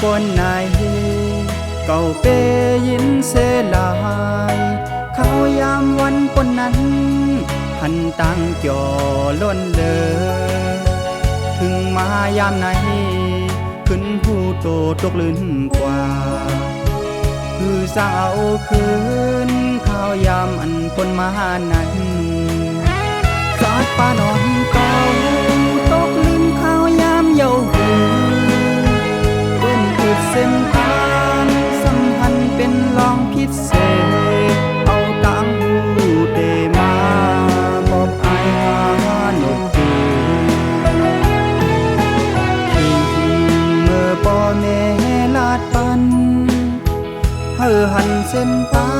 ปนไหนเก่าเปยินเสลายเขายามวันปนนั้นหันตั้งจอล้นเลยถึงมายามไหนขึ้นผู้โตตกลื่นกว่าคือสร้างเอาคืนข้าวยามอันปนมานั้นสอดป้านอนเก่าตกลื่นข้าวยามเยาว์หูเปิ้นขีดเส้นทางสัมพันธ์เป็นลองพิเศษเอาต่างหูเตมาบอกอายหาหนุดดีทิ้งเมื่อป่อแม่ลาดปันเฮอหันเส้นทา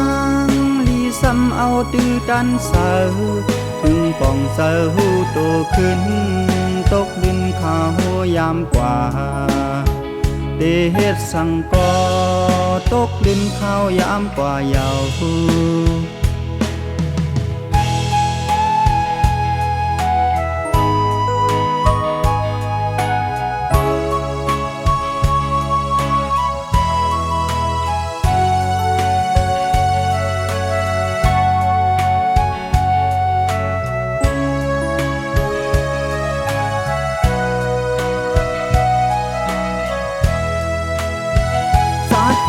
งลีซ้ำเอาตื้อดันเสาถึงป่องเสาหูโตขึ้นตกดินข้าวยามกว่าเดเฮ็ดสังกอตกดินข้าวยามกว่าเยาว์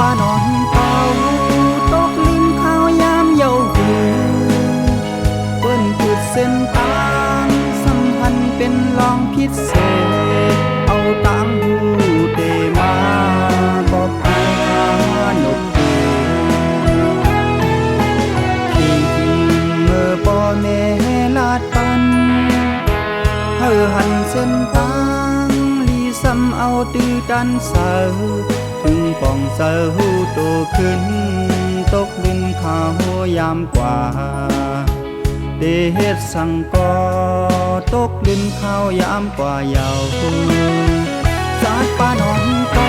ป้านอนเก่าตกลิ้นข้าวยามเยาว์หูเปิ้นจุดเส้นทางสัมพันธ์เป็นลองพิเศษเอาต่างหูเตมาบอกอายหาหนุดดีทิ้งเมื่อป่อแม่ลาดปันเฮอหันเส้นทางลีซ้ำเอาตื้อดันเสาถึงป่องเสาหูโตขึ้นตกดินข้าวยามกว่าเดเฮ็ดสังกอตกดินข้าวยามกว่าเยาว์สาดป้านอนกอ